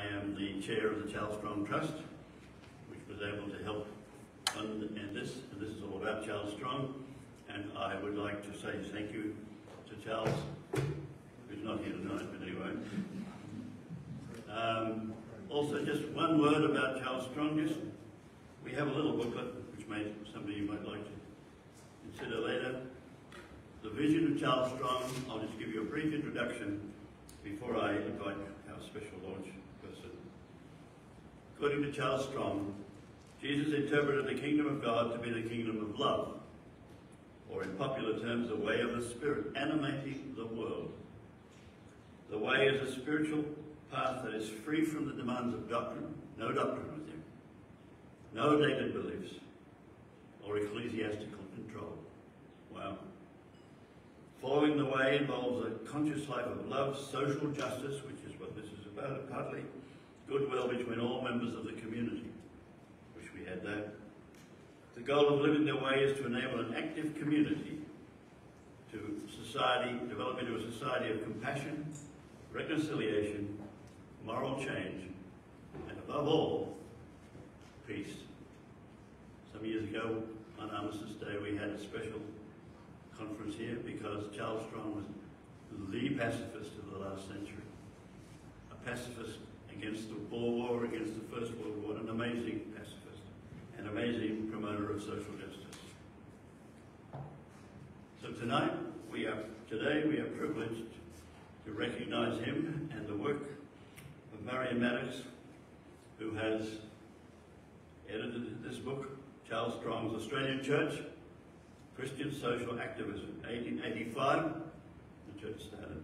am the chair of the Charles Strong Trust, which was able to help fund this, and this is all about Charles Strong. And I would like to say thank you to Charles, who's not here tonight, but anyway. Also, just one word about Charles Strong. Just, we have a little booklet, which somebody you might like to consider later. The vision of Charles Strong. I'll just give you a brief introduction before I invite our special launch person. According to Charles Strong, Jesus interpreted the kingdom of God to be the kingdom of love, or in popular terms, the way of the Spirit, animating the world. The way is a spiritual path that is free from the demands of doctrine, no doctrine with him, no dated beliefs, or ecclesiastical control. Wow. Following the way involves a conscious life of love, social justice, which is what this is about, partly goodwill between all members of the community. Wish we had that. The goal of living their way is to enable an active community to develop into a society of compassion, reconciliation, moral change, and above all, peace. Some years ago, on Armistice Day, we had a special conference here because Charles Strong was the pacifist of the last century. A pacifist against the Boer War, against the First World War, an amazing pacifist, an amazing promoter of social justice. So today we are privileged to recognise him and the work of Marion Maddox, who has edited this book, Charles Strong's Australian Church, Christian Social Activism, 1885, the church started,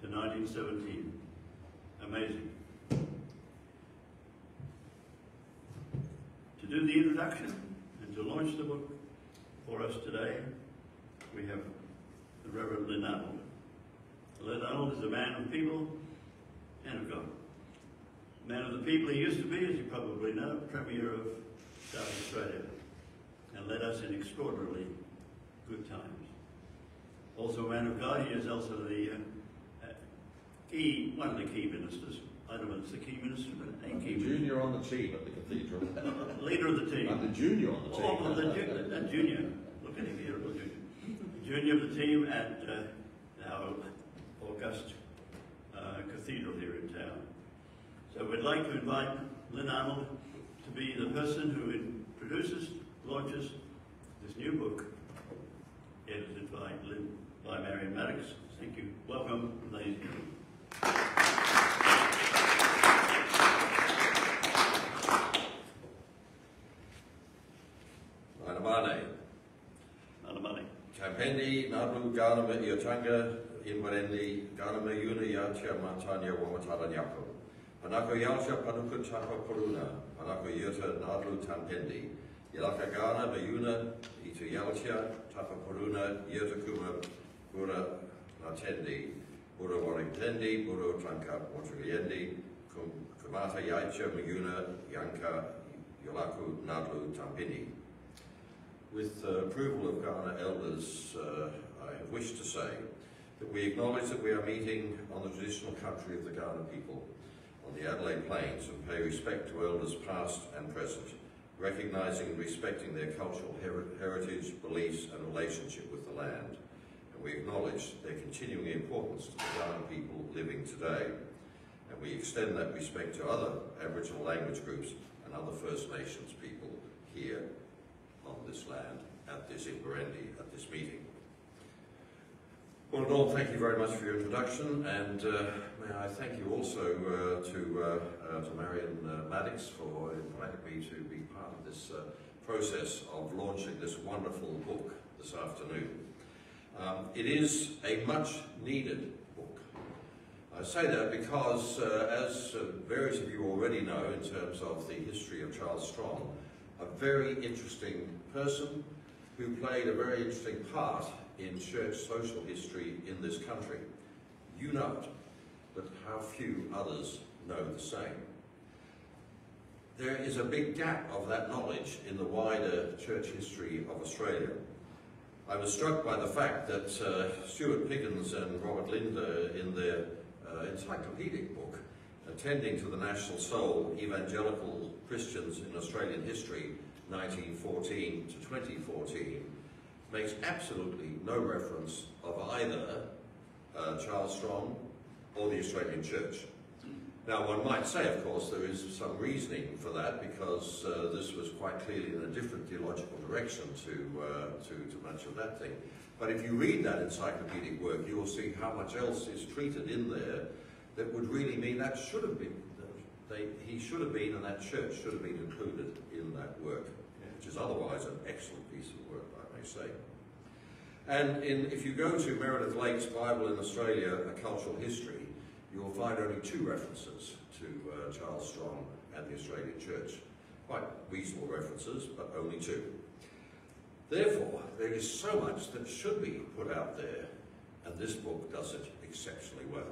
to 1917. Amazing. To do the introduction and to launch the book for us today, we have the Reverend Lynn Arnold. Lynn Arnold is a man of people and of God. Man of the people he used to be, as you probably know, Premier of South Australia, and led us in extraordinarily good times. Also a man of God, he is also the one of the key ministers. I don't know if it's the key minister, but a key minister. Junior on the team at the cathedral. Leader of the team. And the junior on the team. Oh, the junior. Look at him here, the junior. Junior of the team at our august cathedral here in town. So we'd like to invite Lynn Arnold to be the person who introduces, launches this new book, edited by Marion Maddox. Thank you. Welcome, ladies and gentlemen. Manamane. Kampendi Nadu Ganama Iotanga Inwarendi Ganama Yuna Yacha Mantanya Wamataran Yako. Panako Yalsha Panuku Chapa Puruna, Panako Yota Nadu Tampendi, Yalaka Gana Mayuna, Itu Yalcha, Tapa Puruna, Yota Kuma, Bura Natendi, Bura Warringtendi, Bura Tranka Montrealiendi, Kumata Yacha Mayuna, Yanka Yolaku Nadu Tampini. With approval of Ghana elders, I wish to say that we acknowledge that we are meeting on the traditional country of the Ghana people on the Adelaide Plains and pay respect to elders past and present, recognising and respecting their cultural heritage, beliefs and relationship with the land. And we acknowledge their continuing importance to the Ghana people living today. And we extend that respect to other Aboriginal language groups and other First Nations people here on this land, at this Inverendi, at this meeting. Well, Arnold, thank you very much for your introduction, and may I thank you also to Marion Maddox for inviting me to be part of this process of launching this wonderful book this afternoon. It is a much needed book. I say that because, as various of you already know in terms of the history of Charles Strong, a very interesting person who played a very interesting part in church social history in this country. You know it, but how few others know the same. There is a big gap of that knowledge in the wider church history of Australia. I was struck by the fact that Stuart Piggins and Robert Lynn in their encyclopedic book attending to the National Soul, Evangelical Christians in Australian History, 1914 to 2014, makes absolutely no reference of either Charles Strong or the Australian Church. Now, one might say, of course, there is some reasoning for that, because this was quite clearly in a different theological direction to much of that thing. But if you read that encyclopedic work, you will see how much else is treated in there that would really mean that should have been, he should have been, and that church should have been included in that work, which is otherwise an excellent piece of work, I may say. And if you go to Meredith Lake's Bible in Australia, A Cultural History, you will find only 2 references to Charles Strong and the Australian Church. Quite reasonable references, but only 2. Therefore, there is so much that should be put out there, and this book does it exceptionally well.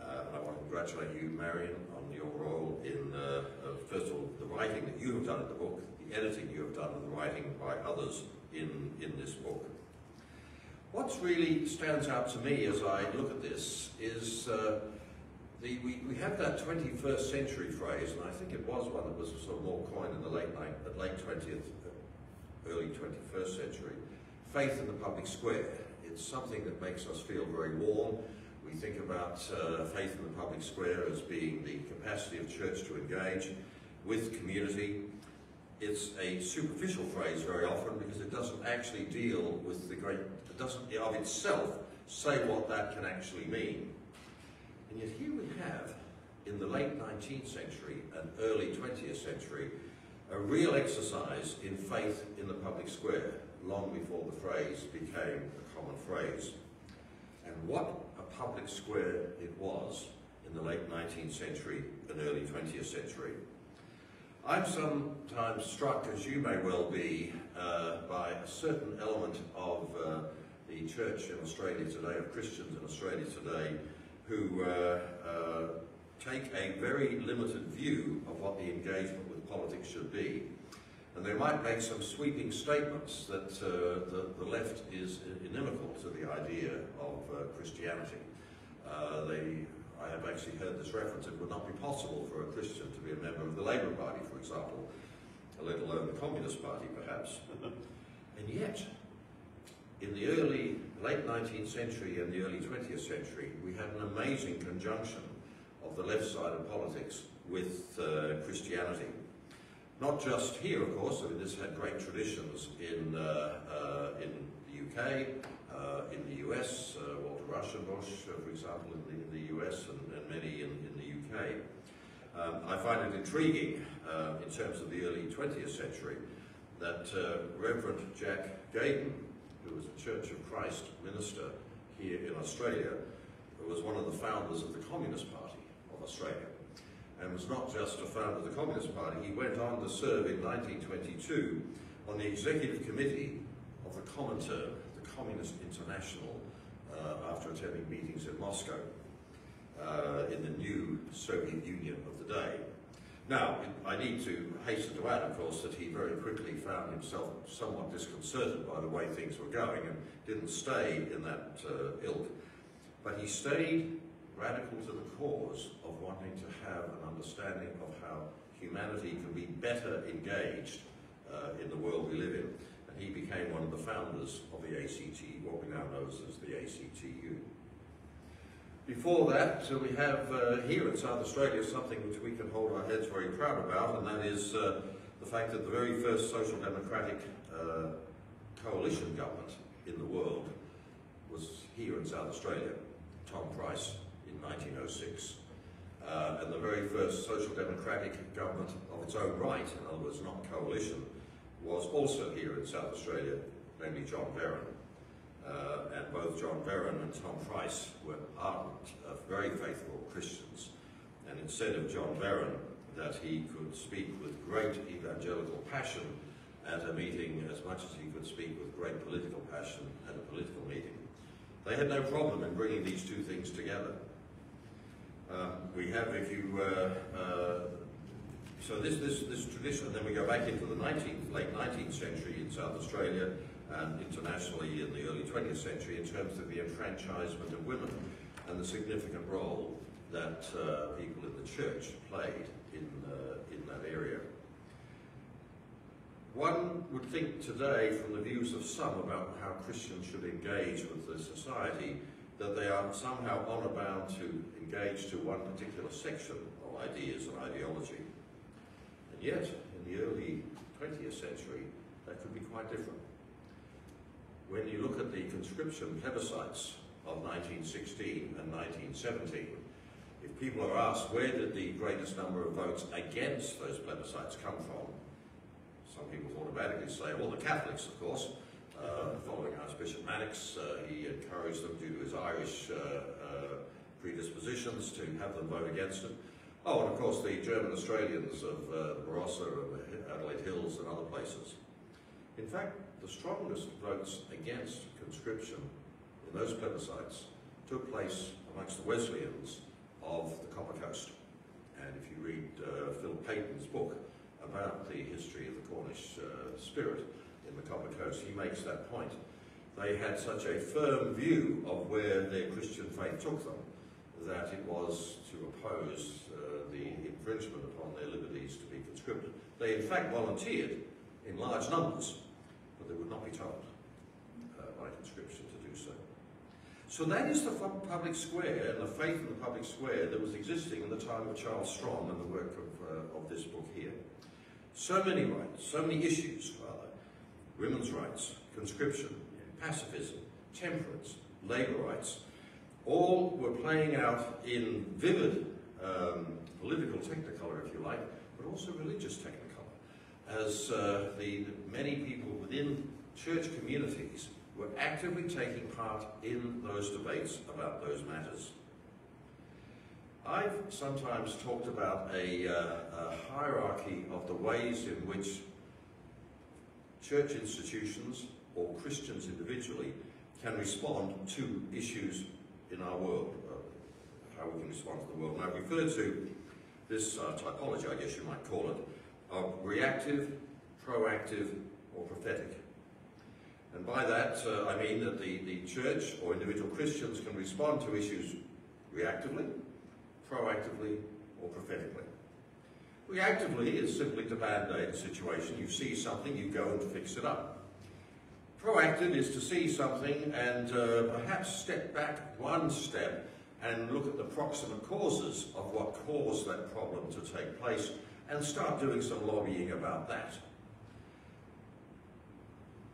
And I want to congratulate you, Marion, on your role in, first of all, the writing that you have done in the book, the editing you have done, and the writing by others in this book. What really stands out to me as I look at this is we have that 21st century phrase, and I think it was one that was sort of more coined in the late 20th, early 21st century, faith in the public square. It's something that makes us feel very warm. We think about faith in the public square as being the capacity of church to engage with community. It's a superficial phrase very often, because it doesn't actually deal with the great, it doesn't of itself say what that can actually mean. And yet here we have, in the late 19th century and early 20th century, a real exercise in faith in the public square, long before the phrase became a common phrase. And what a public square it was in the late 19th century and early 20th century. I'm sometimes struck, as you may well be, by a certain element of the church in Australia today, of Christians in Australia today, who take a very limited view of what the engagement with politics should be. And they might make some sweeping statements that the left is inimical to the idea of Christianity. I have actually heard this reference: it would not be possible for a Christian to be a member of the Labour Party, for example, let alone the Communist Party, perhaps. And yet, in the late 19th century and the early 20th century, we had an amazing conjunction of the left side of politics with Christianity. Not just here, of course. I mean, this had great traditions in the UK, in the US, Walter Rushdenbush, for example, in the US, and many in the UK. I find it intriguing, in terms of the early 20th century, that Reverend Jack Gaydon, who was a Church of Christ minister here in Australia, was one of the founders of the Communist Party of Australia. And was not just a founder of the Communist Party, he went on to serve in 1922 on the executive committee of the Comintern, the Communist International, after attending meetings in Moscow, in the new Soviet Union of the day. Now, I need to hasten to add, of course, that he very quickly found himself somewhat disconcerted by the way things were going and didn't stay in that ilk. But he stayed radical to the cause of wanting to have an understanding of how humanity can be better engaged in the world we live in. And he became one of the founders of the ACT, what we now know as the ACTU. Before that, we have here in South Australia something which we can hold our heads very proud about, and that is the fact that the very first social democratic coalition government in the world was here in South Australia, Tom Price, in 1906. And the very first social democratic government of its own right, in other words not coalition, was also here in South Australia, namely John Verron. And both John Verron and Tom Price were ardent, very faithful Christians. And it said of John Verron that he could speak with great evangelical passion at a meeting as much as he could speak with great political passion at a political meeting. They had no problem in bringing these two things together. We have, if you, so this tradition, and then we go back into the late 19th century in South Australia and internationally in the early 20th century in terms of the enfranchisement of women and the significant role that people in the church played in that area. One would think today, from the views of some about how Christians should engage with the society, that they are somehow honor bound to engage to one particular section of ideas and ideology. And yet, in the early 20th century, that could be quite different. When you look at the conscription plebiscites of 1916 and 1917, if people are asked where did the greatest number of votes against those plebiscites come from, some people automatically say, well, the Catholics, of course, following Archbishop Maddox. He encouraged them due to his Irish predispositions to have them vote against him. Oh, and of course the German Australians of the Barossa and the Adelaide Hills and other places. In fact, the strongest votes against conscription in those plebiscites took place amongst the Wesleyans of the Copper Coast. And if you read Phil Payton's book about the history of the Cornish spirit in the Copper Coast, he makes that point. They had such a firm view of where their Christian faith took them that it was to oppose the infringement upon their liberties to be conscripted. They in fact volunteered in large numbers, but they would not be told by conscription to do so. So that is the public square and the faith in the public square that was existing in the time of Charles Strong and the work of this book here. So many rights, so many issues, rather. Women's rights, conscription, pacifism, temperance, labour rights, all were playing out in vivid political technicolor, if you like, but also religious technicolor, as the many people within church communities were actively taking part in those debates about those matters. I've sometimes talked about a hierarchy of the ways in which church institutions or Christians individually can respond to issues in our world, how we can respond to the world. And I refer to this typology, I guess you might call it, of reactive, proactive, or prophetic. And by that, I mean that the church or individual Christians can respond to issues reactively, proactively, or prophetically. Reactively is simply to band-aid a situation. You see something, you go and fix it up. Proactive is to see something and perhaps step back one step and look at the proximate causes of what caused that problem to take place and start doing some lobbying about that.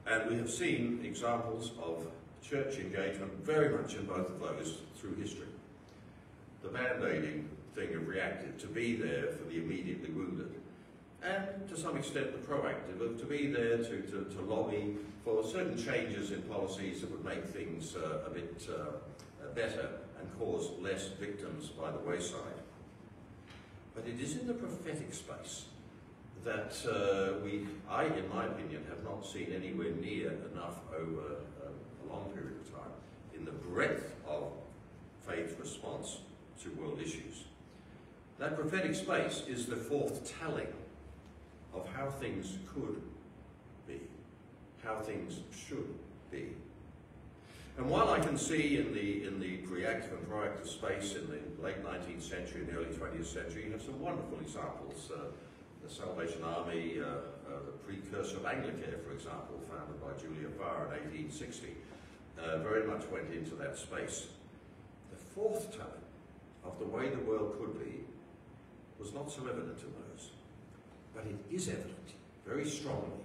And we have seen examples of church engagement very much in both of those through history. The band-aiding thing of reactive, to be there for the immediately wounded, and to some extent the proactive, of to be there to lobby for certain changes in policies that would make things a bit better and cause less victims by the wayside. But it is in the prophetic space that I, in my opinion, have not seen anywhere near enough over a long period of time in the breadth of faith response to world issues. That prophetic space is the foretelling of how things could be, how things should be. And while I can see in the reactive and proactive space in the late 19th century and the early 20th century, you have some wonderful examples. The Salvation Army, the precursor of Anglicare, for example, founded by Julia Farr in 1860, very much went into that space. The foretelling of the way the world could be was not so evident in those, but it is evident very strongly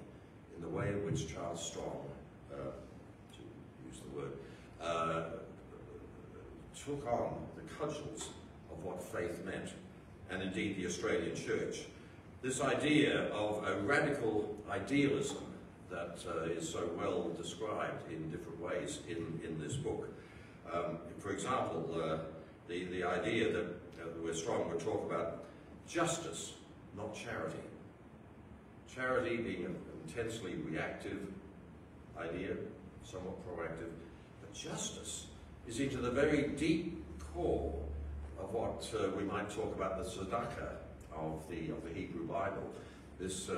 in the way in which Charles Strong, to use the word, took on the cudgels of what faith meant, and indeed the Australian Church. This idea of a radical idealism that is so well described in different ways in this book. For example, the idea that where Strong would talk about justice, not charity. Charity being an intensely reactive idea, somewhat proactive, but justice is into the very deep core of what we might talk about the tzedakah of the Hebrew Bible, this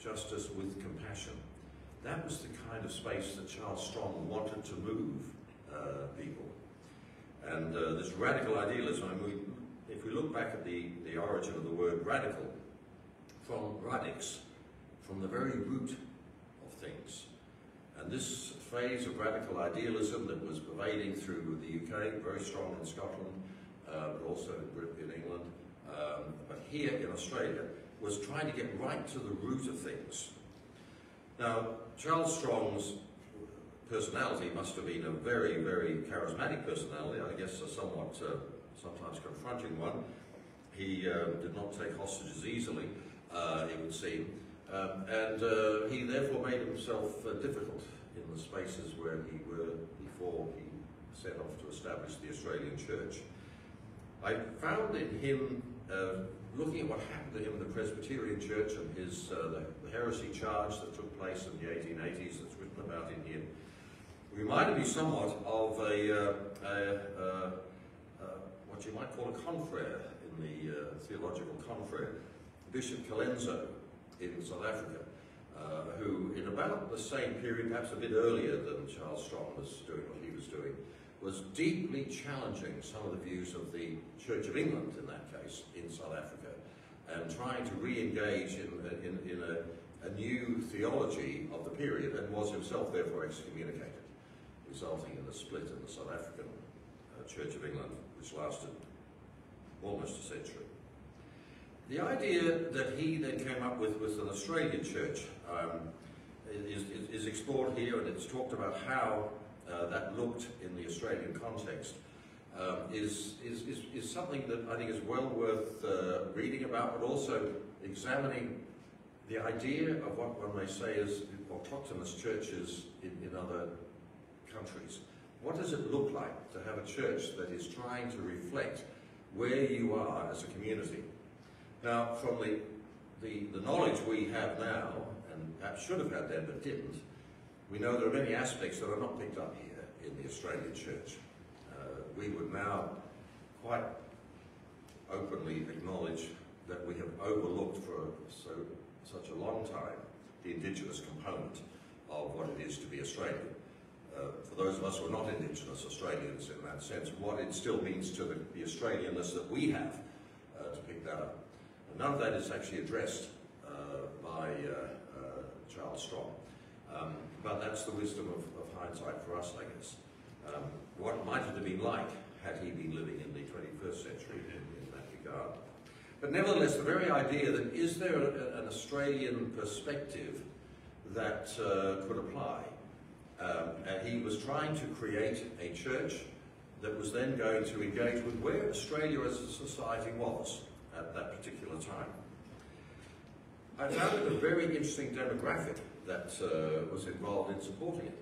justice with compassion. That was the kind of space that Charles Strong wanted to move people. And this radical idealism, I mean, if we look back at the origin of the word radical, from radix, from the very root of things. And this phase of radical idealism that was pervading through the UK, very strong in Scotland, but also in England, but here in Australia, was trying to get right to the root of things. Now, Charles Strong's personality must have been a very, very charismatic personality, I guess a somewhat, sometimes confronting one. He did not take hostages easily, it would seem, and he therefore made himself difficult in the spaces where he were before he set off to establish the Australian Church. I found in him, looking at what happened to him in the Presbyterian Church and his the heresy charge that took place in the 1880s that's written about in him, reminded me somewhat of what you might call a confrere in the theological confrere, Bishop Colenso in South Africa, who in about the same period, perhaps a bit earlier than Charles Strong was doing what he was doing, was deeply challenging some of the views of the Church of England, in that case, in South Africa, and trying to re-engage in a new theology of the period, and was himself therefore excommunicated, resulting in a split in the South African Church of England, which lasted almost a century. The idea that he then came up with an Australian church is explored here, and it's talked about how that looked in the Australian context, is something that I think is well worth reading about, but also examining the idea of what one may say is autochthonous churches in other countries. What does it look like to have a church that is trying to reflect where you are as a community? Now, from the knowledge we have now, and perhaps should have had then but didn't, we know there are many aspects that are not picked up here in the Australian Church. We would now quite openly acknowledge that we have overlooked for such a long time the Indigenous component of what it is to be Australian. For those of us who are not Indigenous Australians in that sense, what it still means to the Australianness that we have to pick that up. And none of that is actually addressed by Charles Strong. But that's the wisdom of hindsight for us, I guess. What might it have been like had he been living in the 21st century in that regard? But nevertheless, the very idea that is there an Australian perspective that could apply, and he was trying to create a church that was then going to engage with where Australia as a society was at that particular time. I found it a very interesting demographic that was involved in supporting it.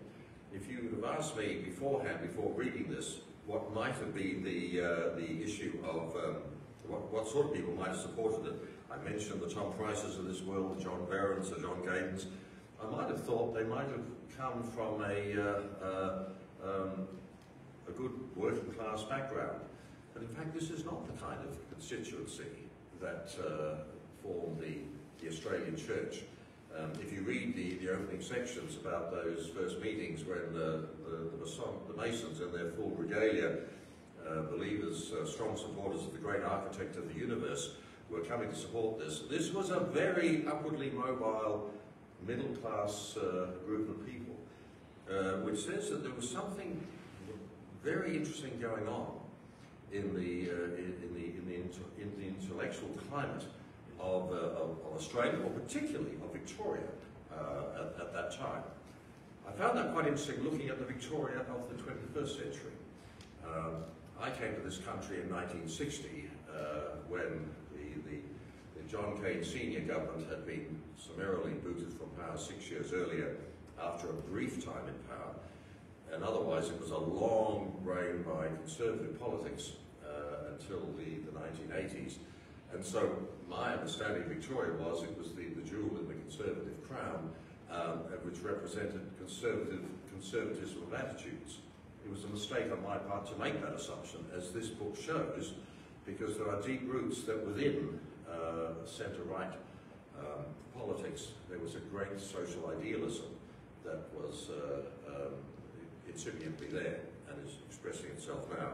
If you would have asked me beforehand, before reading this, what might have been the issue of what sort of people might have supported it, I mentioned the Tom Prices of this world, the John Barons, the John Gaydens. I might have thought they might have come from a good working class background. But in fact, this is not the kind of constituency that formed the Australian Church. If you read the opening sections about those first meetings when the Masons in their full regalia, believers, strong supporters of the great architect of the universe, were coming to support this. This was a very upwardly mobile, middle-class group of people, which says that there was something very interesting going on in the intellectual climate of Australia, or particularly of Victoria at that time. I found that quite interesting looking at the Victoria of the 21st century. I came to this country in 1960 when the John Cain Senior government had been summarily booted from power 6 years earlier after a brief time in power, and otherwise it was a long reign by conservative politics until the 1980s. And so my understanding of Victoria was it was the jewel in the Conservative crown, which represented conservatism of attitudes. It was a mistake on my part to make that assumption, as this book shows, because there are deep roots that within centre-right politics there was a great social idealism that was incipiently there and is expressing itself now.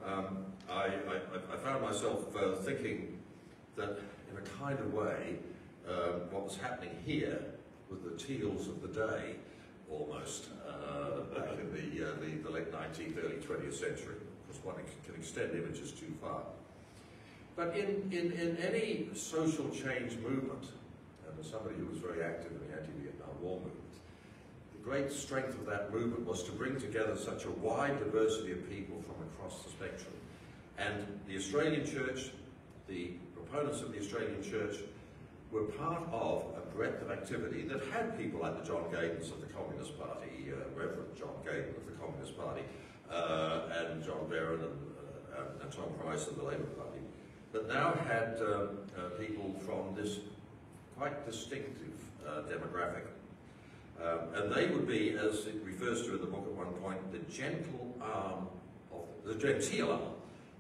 I found myself thinking that in a kind of way, what was happening here with the teals of the day, almost, back in the late 19th, early 20th century. Of course, one can extend images too far. But in any social change movement, and as somebody who was very active in the anti-Vietnam War movement, the great strength of that movement was to bring together such a wide diversity of people from across the spectrum. And the Australian Church, the proponents of the Australian Church, were part of a breadth of activity that had people like the John Gaydens of the Communist Party, Reverend John Gayden of the Communist Party, and John Barron and Tom Price of the Labour Party, but now had people from this quite distinctive demographic. And they would be, as it refers to in the book at one point, the genteel arm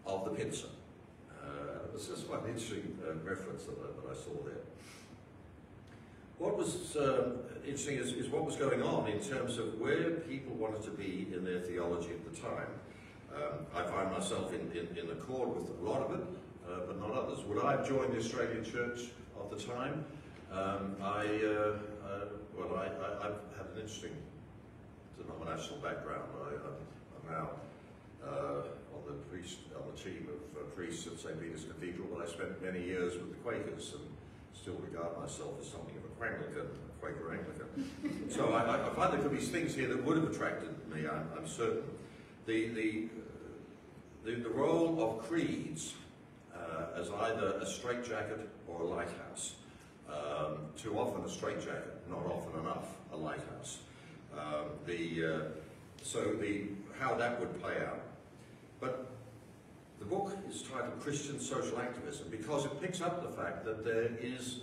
of the pincer. This is quite an interesting reference that I saw there. What was interesting is what was going on in terms of where people wanted to be in their theology at the time. I find myself in accord with a lot of it, but not others. Would I have joined the Australian Church of the time? I've had an interesting denominational background. I'm now on the team of priests at St. Peter's Cathedral, but I spent many years with the Quakers and still regard myself as something of a Quaker Anglican. So I find there could be things here that would have attracted me, I'm certain. The role of creeds as either a straitjacket or a lighthouse. Too often a straitjacket, not often enough a lighthouse. How that would play out. But the book is titled Christian Social Activism because it picks up the fact that there is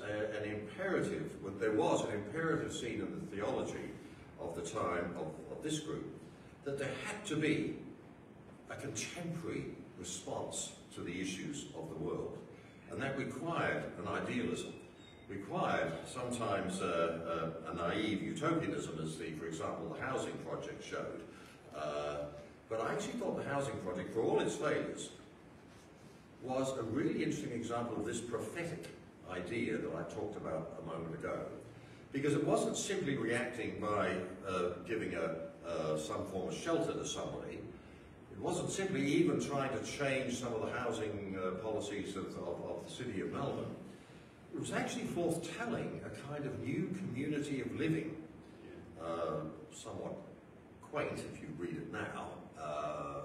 there was an imperative seen in the theology of the time of this group, that there had to be a contemporary response to the issues of the world. And that required an idealism, required sometimes a naive utopianism, as for example, the housing project showed. But I actually thought the housing project, for all its failures, was a really interesting example of this prophetic idea that I talked about a moment ago. Because it wasn't simply reacting by giving some form of shelter to somebody. It wasn't simply even trying to change some of the housing policies of the city of Melbourne. It was actually foretelling a kind of new community of living, somewhat quaint if you read it now,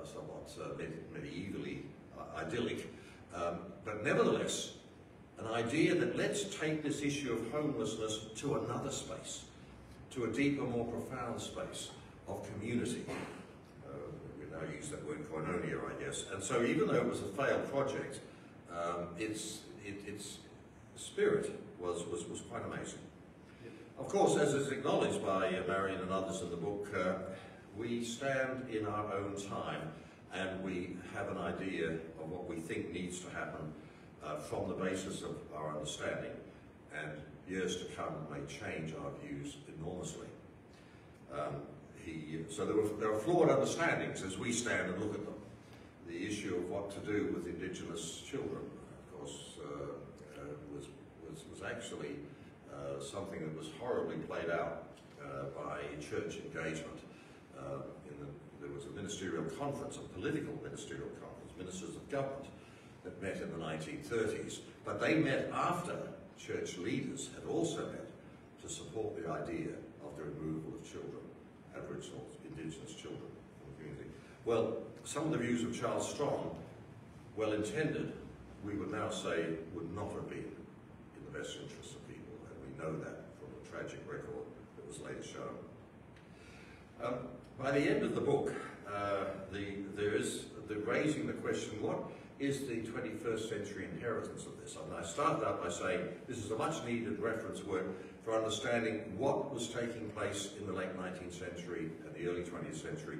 somewhat medievally idyllic, but nevertheless an idea that let's take this issue of homelessness to another space, to a deeper, more profound space of community. We now use that word koinonia, I guess. And so even though it was a failed project, its spirit was quite amazing. Of course, as is acknowledged by Marion and others in the book, we stand in our own time and we have an idea of what we think needs to happen from the basis of our understanding, and years to come may change our views enormously. So there are flawed understandings as we stand and look at them. The issue of what to do with Indigenous children, of course, was actually something that was horribly played out by church engagement. There was a ministerial conference, a political ministerial conference, ministers of government, that met in the 1930s, but they met after church leaders had also met to support the idea of the removal of children, Aboriginal, Indigenous children from the community. Well, some of the views of Charles Strong, well intended, we would now say would not have been in the best interests of people, and we know that from the tragic record that was later shown. By the end of the book, there is raising the question, what is the 21st century inheritance of this? And I started out by saying this is a much needed reference work for understanding what was taking place in the late 19th century and the early 20th century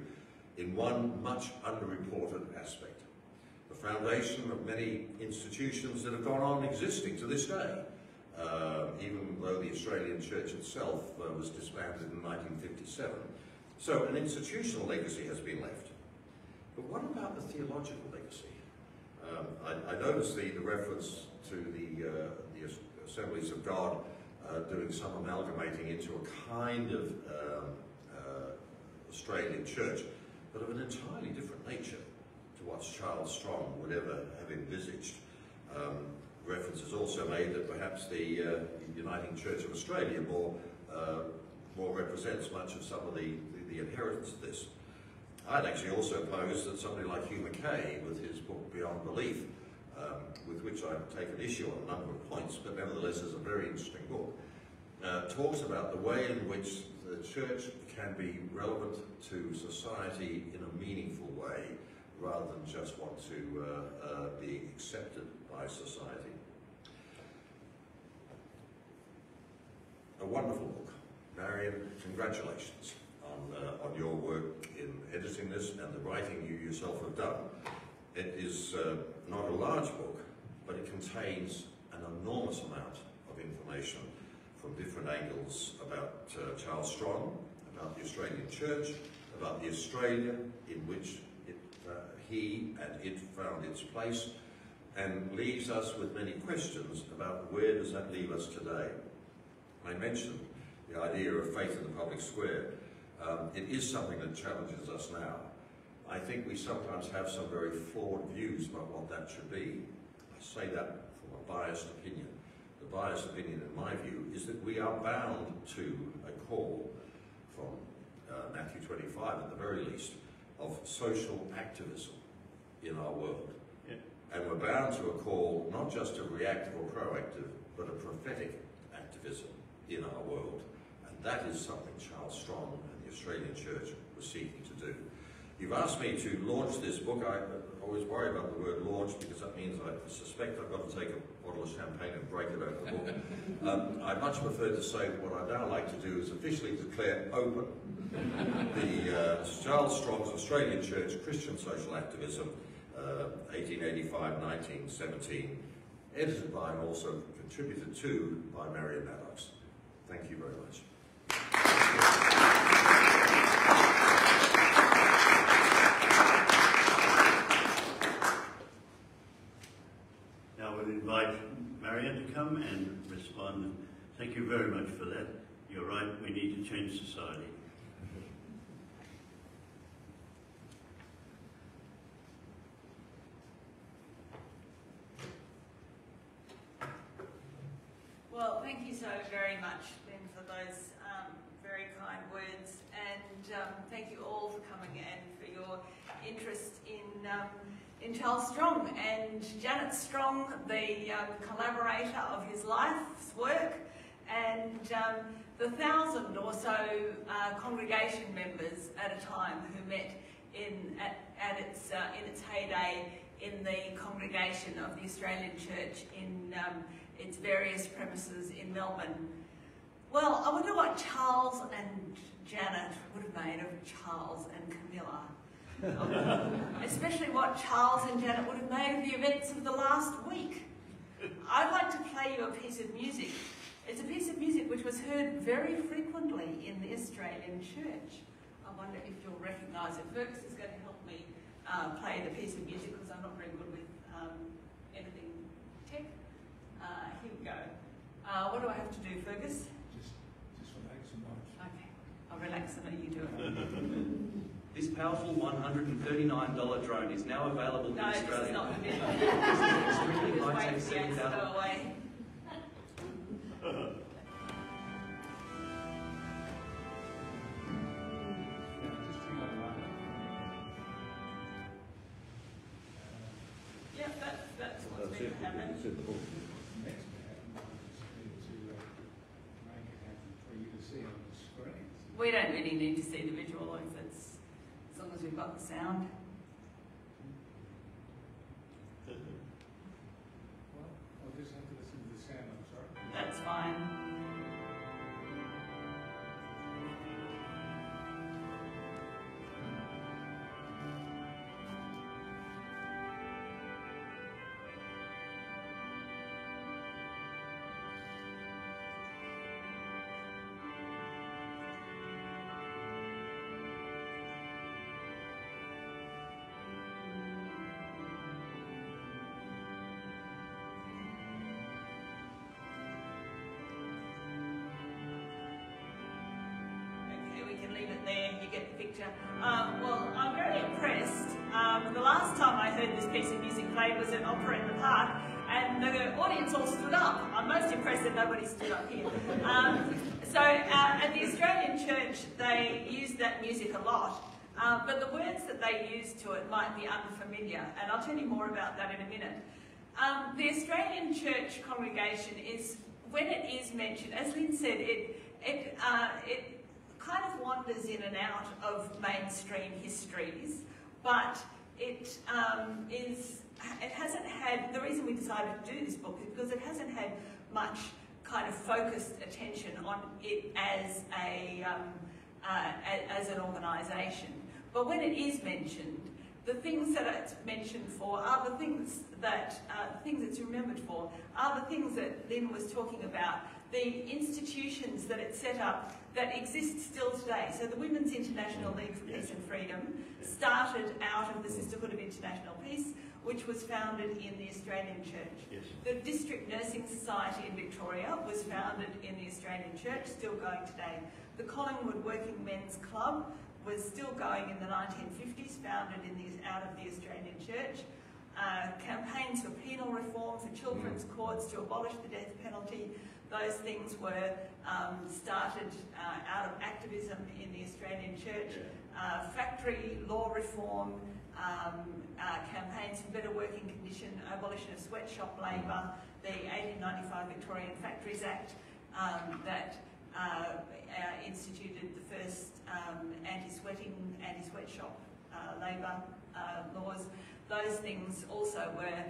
in one much underreported aspect. The foundation of many institutions that have gone on existing to this day, even though the Australian Church itself was disbanded in 1957. So an institutional legacy has been left. But what about the theological legacy? I noticed the reference to the Assemblies of God doing some amalgamating into a kind of Australian church, but of an entirely different nature to what Charles Strong would ever have envisaged. Reference is also made that perhaps the Uniting Church of Australia more represents much of some of the inheritance of this. I'd actually also posed that somebody like Hugh Mackay, with his book Beyond Belief, with which I've taken issue on a number of points, but nevertheless is a very interesting book, talks about the way in which the church can be relevant to society in a meaningful way, rather than just want to be accepted by society. A wonderful book. Marion, congratulations on your work in editing this and the writing you yourself have done. It is not a large book, but it contains an enormous amount of information from different angles about Charles Strong, about the Australian Church, about the Australia in which he and it found its place, and leaves us with many questions about where does that leave us today. I mentioned the idea of faith in the public square. It is something that challenges us now. I think we sometimes have some very flawed views about what that should be. I say that from a biased opinion. The biased opinion, in my view, is that we are bound to a call from Matthew 25, at the very least, of social activism in our world. Yeah. And we're bound to a call not just of reactive or proactive, but a prophetic activism in our world. And that is something Charles Strong and the Australian Church was seeking to do. You've asked me to launch this book. I always worry about the word launch because that means I suspect I've got to take a bottle of champagne and break it over the book. I much prefer to say what I'd now like to do is officially declare open the Charles Strong's Australian Church Christian Social Activism, 1885-1917, edited by and also contributed to by Marion Maddox. Thank you very much. Now we'll invite Marion to come and respond. Thank you very much for that. You're right, we need to change society. Well, thank you so very much, Lynn, for those very kind words, and thank you all for coming and for your interest in Charles Strong and Janet Strong, the collaborator of his life's work, and the 1,000 or so congregation members at a time who met in its heyday in the congregation of the Australian Church in its various premises in Melbourne. Well, I wonder what Charles and Janet would have made of Charles and Camilla. Especially what Charles and Janet would have made of the events of the last week. I'd like to play you a piece of music. It's a piece of music which was heard very frequently in the Australian Church. I wonder if you'll recognise it. Fergus is going to help me play the piece of music because I'm not very good with anything tech. Here we go. What do I have to do, Fergus? Just relax and watch. Okay, I'll relax and let you do it. This powerful $139 drone is now available in Australia. No, this is not for me. Extremely Just high-tech wait for the answer to $7,000. go away. Yep, that's what's going to happen. It's in the book. Next to make it happen for you to see on the screen. We don't really need to see the visual, as long as we've got the sound. Well, I'll just have to listen to the sound, I'm sorry. That's fine. leave it there, you get the picture. Well, I'm very impressed. The last time I heard this piece of music played was at Opera in the Park, and the audience all stood up. I'm most impressed that nobody stood up here. So at the Australian Church, they used that music a lot, but the words that they used to it might be unfamiliar, and I'll tell you more about that in a minute. The Australian Church congregation is, when it is mentioned, as Lynn said, it kind of wanders in and out of mainstream histories, but it hasn't had, the reason we decided to do this book is because it hasn't had much kind of focused attention on it as an organisation. But when it is mentioned, the things that it's mentioned for are the things that it's remembered for, are the things that Lynn was talking about, the institutions that it set up that exist still today. So the Women's International League for Peace and Freedom started out of the Sisterhood of International Peace, which was founded in the Australian Church. Yes. The District Nursing Society in Victoria was founded in the Australian Church, still going today. The Collingwood Working Men's Club was still going in the 1950s, founded out of the Australian Church. Campaigns for penal reform, for children's courts, to abolish the death penalty, those things were started out of activism in the Australian Church. Factory law reform, campaigns for better working condition, abolition of sweatshop labour, the 1895 Victorian Factories Act that instituted the first anti-sweatshop labour laws. Those things also were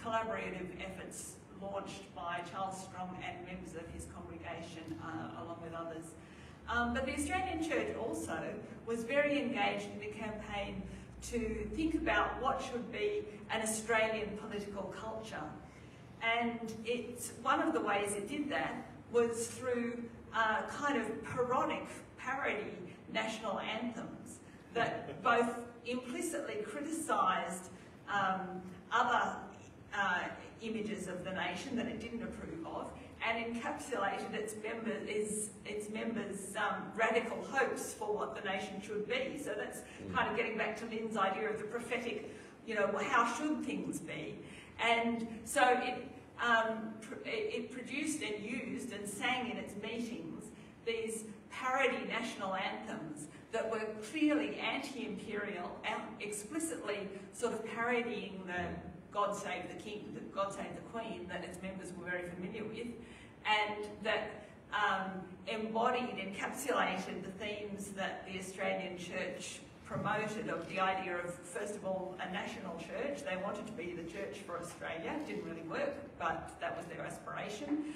collaborative efforts launched by Charles Strong and members of his congregation, along with others. But the Australian Church also was very engaged in a campaign to think about what should be an Australian political culture. And one of the ways it did that was through kind of parody national anthems that both implicitly criticised other images of the nation that it didn't approve of, and encapsulated its members' radical hopes for what the nation should be. So that's kind of getting back to Lynn's idea of the prophetic, how should things be? And so it produced and used and sang in its meetings these parody national anthems that were clearly anti-imperial, explicitly sort of parodying the God Save the King, the God Save the Queen that its members were very familiar with, and that embodied, encapsulated the themes that the Australian Church promoted, of the idea of, first of all, a national church. They wanted to be the church for Australia. It didn't really work, but that was their aspiration.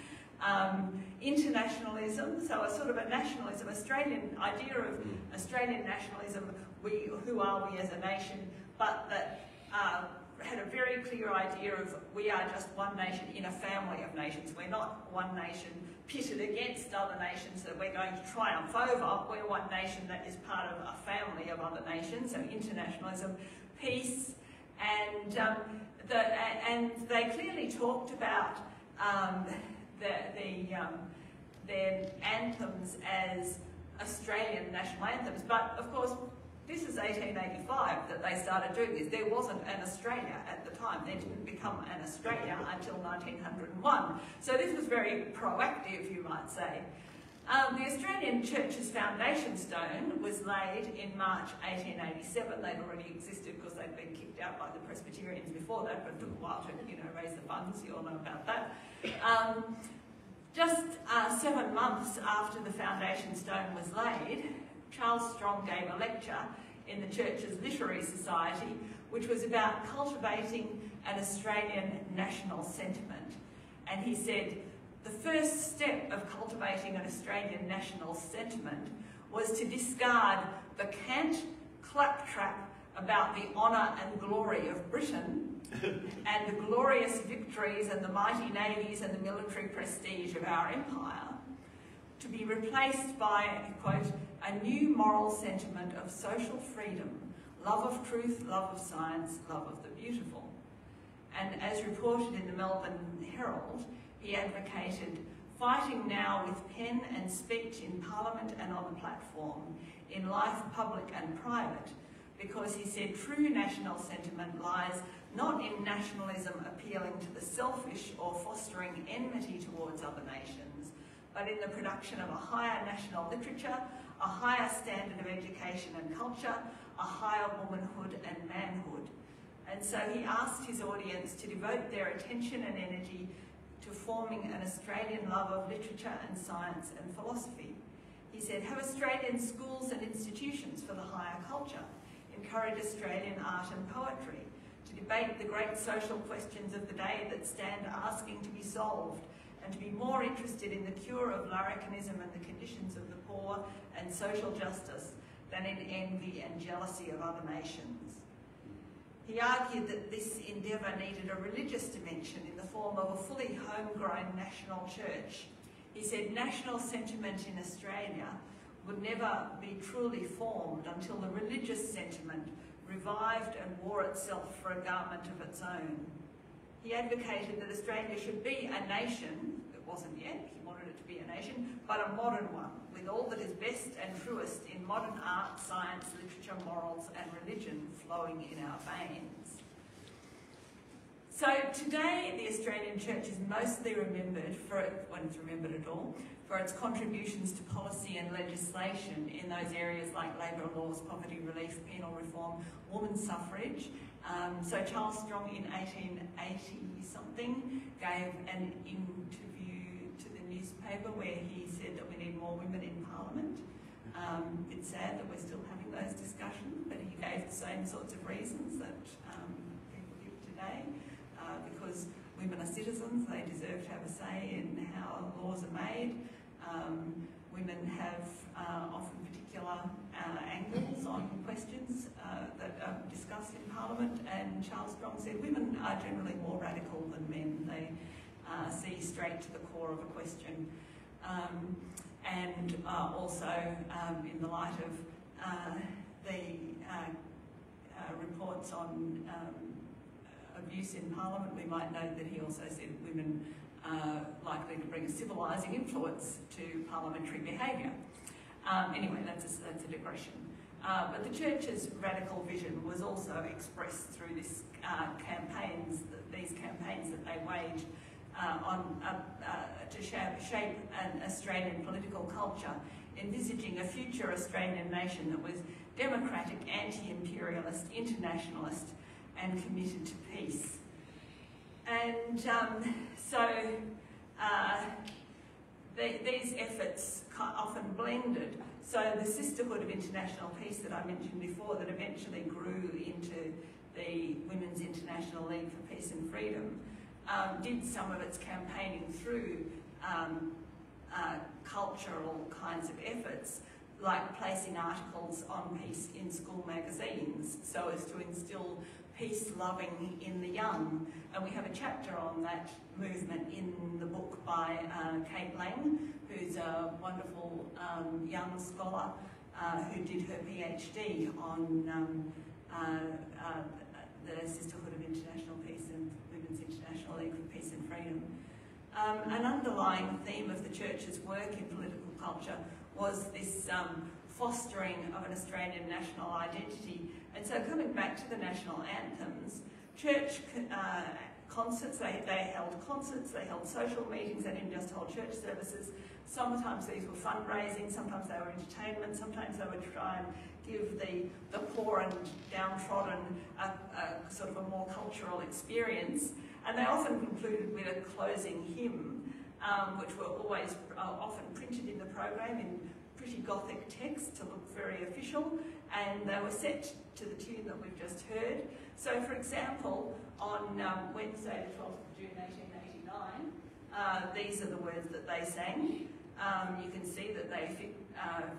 Internationalism, so a sort of a nationalism, Australian idea of Australian nationalism, who are we as a nation, but that had a very clear idea of we are just one nation in a family of nations. We're not one nation pitted against other nations that we're going to triumph over. We're one nation that is part of a family of other nations, so internationalism, peace, and they clearly talked about their anthems as Australian national anthems. But of course, this is 1885 that they started doing this. There wasn't an Australia at the time. There didn't become an Australia until 1901. So this was very proactive, you might say. The Australian Church's foundation stone was laid in March 1887. They'd already existed because they'd been kicked out by the Presbyterians before that, but it took a while to raise the funds. You all know about that. Just 7 months after the foundation stone was laid, Charles Strong gave a lecture in the Church's Literary Society, which was about cultivating an Australian national sentiment. And he said, the first step of cultivating an Australian national sentiment was to discard the cant claptrap about the honour and glory of Britain and the glorious victories and the mighty navies and the military prestige of our empire, to be replaced by, quote, a new moral sentiment of social freedom, love of truth, love of science, love of the beautiful. And as reported in the Melbourne Herald, he advocated fighting now with pen and speech in Parliament and on the platform, in life public and private, because he said true national sentiment lies not in nationalism appealing to the selfish or fostering enmity towards other nations, but in the production of a higher national literature, a higher standard of education and culture, a higher womanhood and manhood. And so he asked his audience to devote their attention and energy to forming an Australian love of literature and science and philosophy. He said, have Australian schools and institutions for the higher culture, encourage Australian art and poetry, to debate the great social questions of the day that stand asking to be solved, and to be more interested in the cure of larrikinism and the conditions of the poor and social justice than in envy and jealousy of other nations. He argued that this endeavour needed a religious dimension in the form of a fully homegrown national church. He said national sentiment in Australia would never be truly formed until the religious sentiment revived and wore itself for a garment of its own. He advocated that Australia should be a nation, it wasn't yet, he wanted it to be a nation, but a modern one, with all that is best and truest in modern art, science, literature, morals and religion flowing in our veins. So today the Australian Church is mostly remembered, when it's remembered at all, for its contributions to policy and legislation in those areas like labour laws, poverty relief, penal reform, women's suffrage. So Charles Strong in 1880-something gave an interview to the newspaper where he said that we need more women in Parliament. It's sad that we're still having those discussions, but he gave the same sorts of reasons that people give today. Because women are citizens, they deserve to have a say in how laws are made. Women have often particular angles on questions that are discussed in Parliament, and Charles Strong said women are generally more radical than men. They see straight to the core of a question. And also in the light of the reports on abuse in Parliament, we might note that he also said women are likely to bring a civilising influence to parliamentary behaviour. Anyway, that's a digression. But the Church's radical vision was also expressed through these campaigns that they waged to shape an Australian political culture, envisaging a future Australian nation that was democratic, anti-imperialist, internationalist, and committed to peace. And these efforts often blended. So the Sisterhood of International Peace that I mentioned before, that eventually grew into the Women's International League for Peace and Freedom, did some of its campaigning through cultural kinds of efforts, like placing articles on peace in school magazines so as to instill peace-loving in the young. And we have a chapter on that movement in the book by Kate Lang, who's a wonderful young scholar who did her PhD on the Sisterhood of International Peace and Women's International League for Peace and Freedom. An underlying theme of the Church's work in political culture was this fostering of an Australian national identity. And so coming back to the national anthems, church concerts, they held concerts, they held social meetings, they didn't just hold church services. Sometimes these were fundraising, sometimes they were entertainment, sometimes they would try and give the poor and downtrodden a sort of a more cultural experience. And they often concluded with a closing hymn, which were always often printed in the program in pretty Gothic text to look very official, and they were set to the tune that we've just heard. So, for example, on Wednesday the 12th of June 1889, these are the words that they sang. You can see that they fit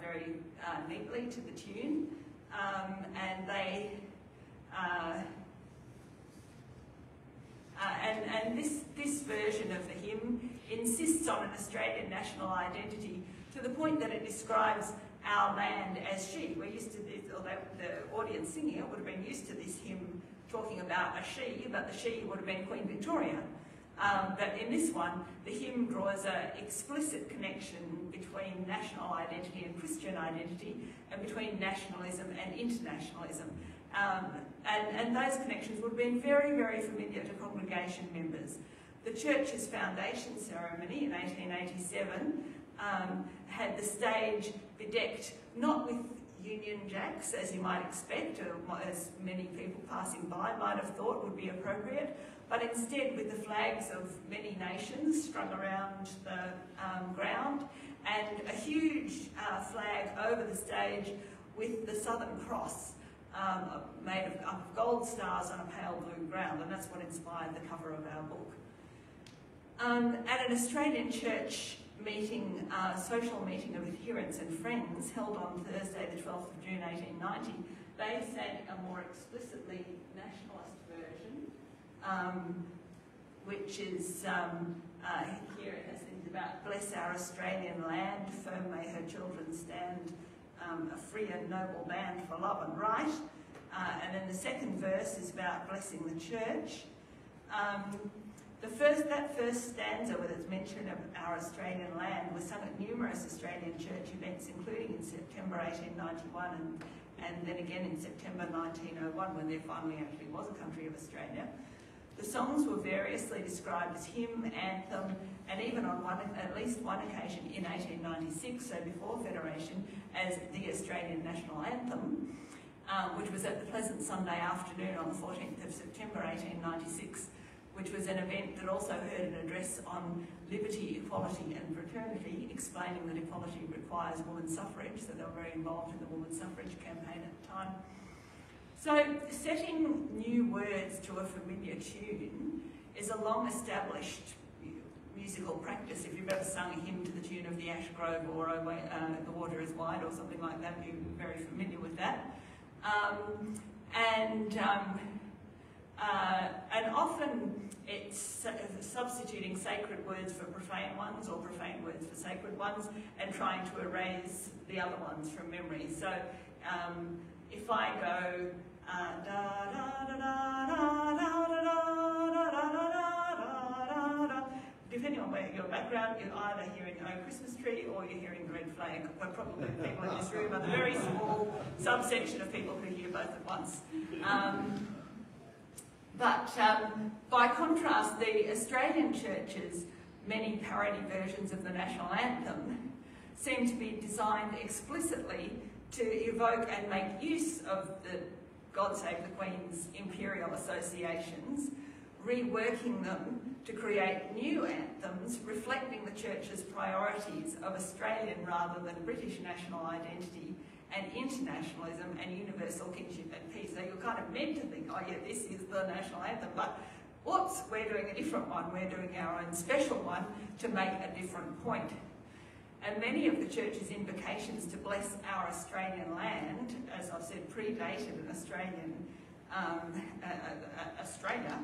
very neatly to the tune, and they and this version of the hymn insists on an Australian national identity to the point that it describes our land as she. We're used to this, although the audience singing it would have been used to this hymn talking about a she, but the she would have been Queen Victoria. But in this one, the hymn draws an explicit connection between national identity and Christian identity, and between nationalism and internationalism. And those connections would have been very, very familiar to congregation members. The church's foundation ceremony in 1887 had the stage bedecked not with Union Jacks, as you might expect, or as many people passing by might have thought would be appropriate, but instead with the flags of many nations strung around the ground, and a huge flag over the stage with the Southern Cross made of gold stars on a pale blue ground, and that's what inspired the cover of our book. At an Australian church meeting, social meeting of adherents and friends held on Thursday the 12th of June 1890, they sang a more explicitly nationalist version, which is here it has things about bless our Australian land, firm may her children stand, a free and noble band for love and right. And then the second verse is about blessing the church. That first stanza with its mention of our Australian land was sung at numerous Australian church events, including in September 1891 and then again in September 1901, when there finally actually was a country of Australia. The songs were variously described as hymn, anthem, and even on at least one occasion in 1896, so before Federation, as the Australian National Anthem, which was at the pleasant Sunday afternoon on the 14th of September 1896, which was an event that also heard an address on liberty, equality and fraternity, explaining that equality requires women's suffrage, so they were very involved in the women's suffrage campaign at the time. So setting new words to a familiar tune is a long-established musical practice. If you've ever sung a hymn to the tune of the Ash Grove or The Water is Wide or something like that, you're very familiar with that. And often it's substituting sacred words for profane ones or profane words for sacred ones and trying to erase the other ones from memory. So if I go depending on where your background, you're either hearing Oh Christmas Tree or you're hearing Red Flag. We're probably people in this room are the very small subsection of people who hear both at once. But by contrast, the Australian church's many parody versions of the national anthem seem to be designed explicitly to evoke and make use of the God Save the Queen's imperial associations, reworking them to create new anthems reflecting the Church's priorities of Australian rather than British national identity and internationalism and universal kinship and peace. So you're kind of meant to think, oh yeah, this is the national anthem, but whoops, we're doing a different one. We're doing our own special one to make a different point. And many of the Church's invocations to bless our Australian land, as I've said, predated an Australian Australia.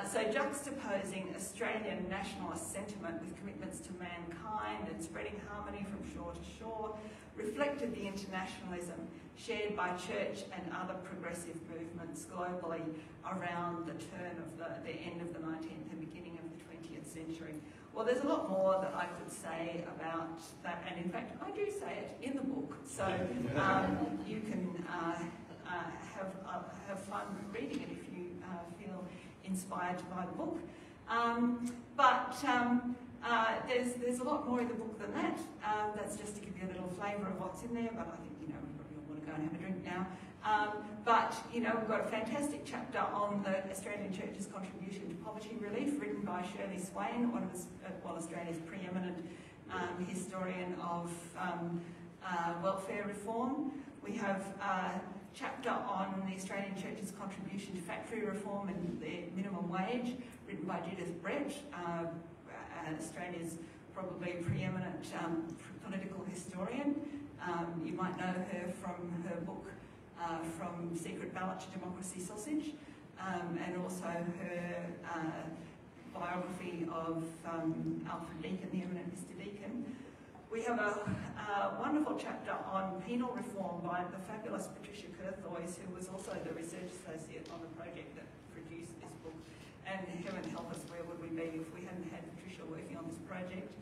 So juxtaposing Australian nationalist sentiment with commitments to mankind and spreading harmony from shore to shore reflected the internationalism shared by church and other progressive movements globally around the turn of the end of the 19th and beginning of the 20th century. Well, there's a lot more that I could say about that, and in fact, I do say it in the book, so you can have fun reading it if you feel inspired to buy the book. There's a lot more in the book than that. That's just to give you a little flavour of what's in there, but I think, you know, we probably all want to go and have a drink now. We've got a fantastic chapter on the Australian Church's contribution to poverty relief, written by Shirley Swain, one of Australia's preeminent historian of welfare reform. We have a chapter on the Australian Church's contribution to factory reform and the minimum wage, written by Judith Brett, Australia's probably preeminent political historian. You might know her from her book From Secret Ballot to Democracy Sausage, and also her biography of Alfred Deakin, the eminent Mr. Deakin. We have a wonderful chapter on penal reform by the fabulous Patricia Curthoys, who was also the research associate on the project that produced this book. and heaven help us, where would we be if we hadn't had Patricia working on this project,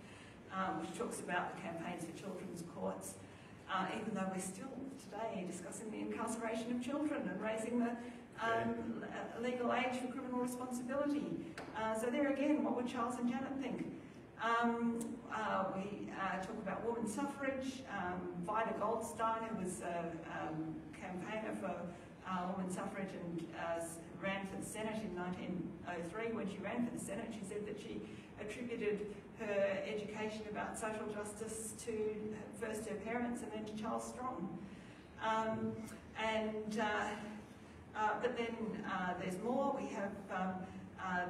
which talks about the campaigns for children's courts, even though we're still today discussing the incarceration of children and raising the legal age for criminal responsibility. So there again, what would Charles and Janet think? We talk about women's suffrage. Vida Goldstein, who was a campaigner for women's suffrage and ran for the Senate in 1903. When she ran for the Senate, she said that she attributed her education about social justice to first her parents and then to Charles Strong. But then there's more. We have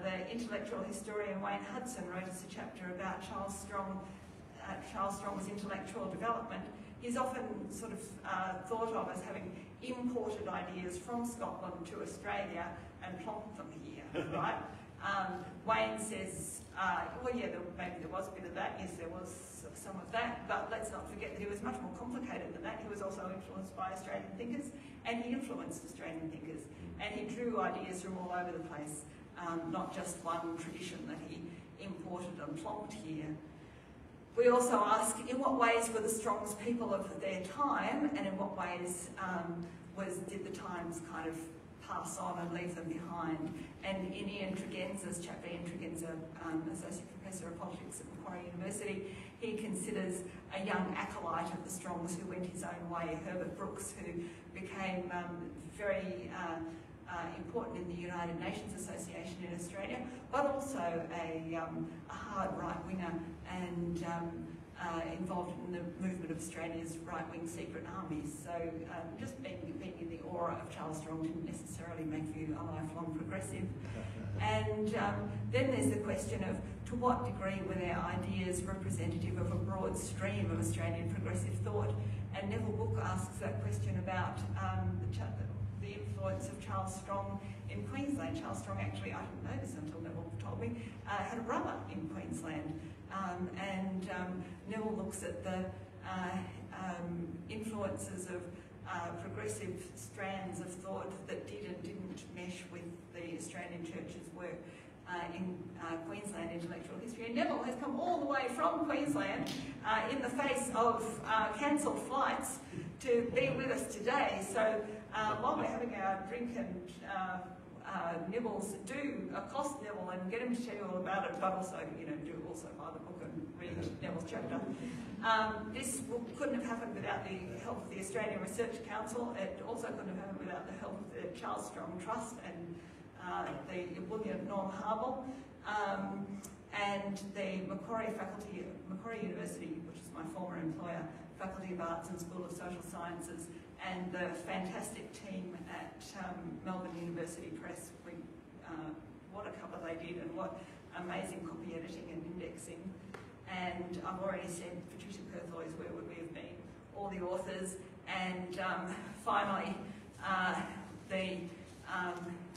the intellectual historian Wayne Hudson wrote us a chapter about Charles Strong's intellectual development. He's often sort of thought of as having imported ideas from Scotland to Australia and plonked them here, right? Wayne says, well, yeah, maybe there was a bit of that. Yes, there was some of that, but let's not forget that he was much more complicated than that. He was also influenced by Australian thinkers, and he influenced Australian thinkers, and he drew ideas from all over the place, not just one tradition that he imported and plonked here. We also ask, in what ways were the Strongs people of their time, and in what ways did the times kind of pass on and leave them behind? And in Ian Tregenza's chapter, Ian Tregenza, Associate Professor of Politics at Macquarie University, he considers a young acolyte of the Strongs who went his own way, Herbert Brooks, who became very important in the United Nations Association in Australia, but also a hard right-winger and involved in the movement of Australia's right-wing secret armies. So just being in the aura of Charles Strong didn't necessarily make you a lifelong progressive. And then there's the question of to what degree were their ideas representative of a broad stream of Australian progressive thought? And Neville Book asks that question about the influence of Charles Strong in Queensland. Charles Strong actually, I didn't know this until Neville told me, had a brother in Queensland. Neville looks at the influences of progressive strands of thought that did and didn't mesh with the Australian Church's work in Queensland intellectual history. And Neville has come all the way from Queensland in the face of cancelled flights to be with us today. So while we're having our drink and nibbles, do accost Neville and get him to tell you all about it, but also, do also buy the book and read Neville's chapter. This book couldn't have happened without the help of the Australian Research Council. It also couldn't have happened without the help of the Charles Strong Trust and the brilliant Norm Habel, and the Macquarie University, which is my former employer, Faculty of Arts and School of Social Sciences, and the fantastic team at Melbourne University Press. What a cover they did, and what amazing copy editing and indexing. And I've already said Patricia Perthoy's Where Would We Have Been, all the authors, and finally,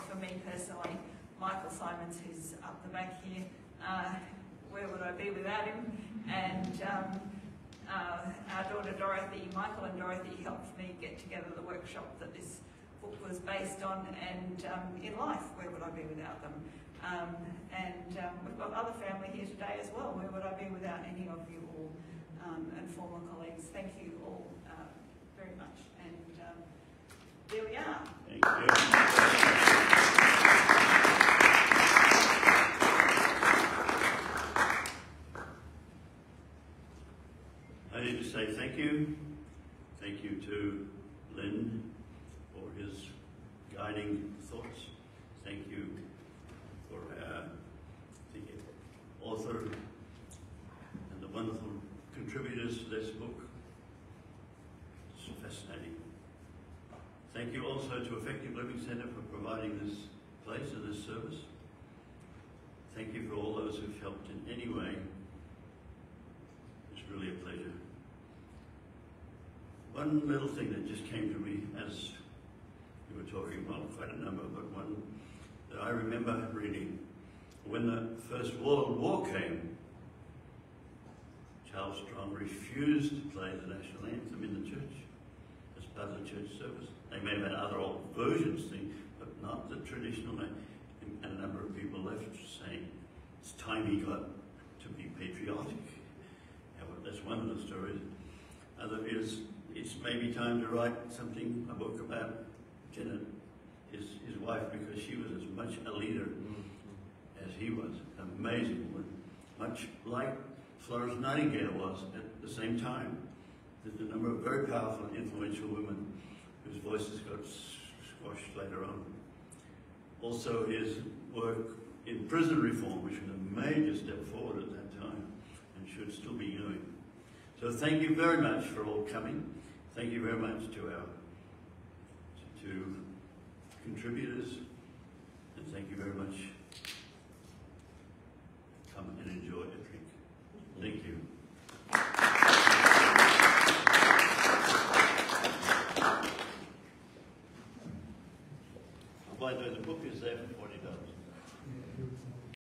for me personally, Michael Simons, who's up the back here, where would I be without him? And our daughter Dorothy, Michael and Dorothy helped me get together the workshop that this book was based on, and in life, where would I be without them? We've got other family here today as well. Where would I be without any of you all and former colleagues? Thank you all very much. And there we are. Thank you. I need to say thank you. Thank you to Lynn for his guiding thoughts. Thank you for the author and the wonderful contributors to this book. It's fascinating. Thank you also to Effective Living Centre for providing this place and this service. Thank you for all those who've helped in any way. It's really a pleasure. One little thing that just came to me as you were talking, well, quite a number, but one that I remember reading. When the First World War came, Charles Strong refused to play the national anthem in the church as part of the church service. They may have had other old versions, but not the traditional. and a number of people left saying it's time he got to be patriotic. Yeah, well, that's one of the stories. Other is it's maybe time to write something, a book about Janet, his wife, because she was as much a leader as he was. An amazing woman, much like Florence Nightingale was at the same time. There's a number of very powerful and influential women whose voices got squashed later on. Also his work in prison reform, which was a major step forward at that time and should still be going. So thank you very much for all coming. Thank you very much to our two contributors, and thank you very much. Come and enjoy a drink. Thank you.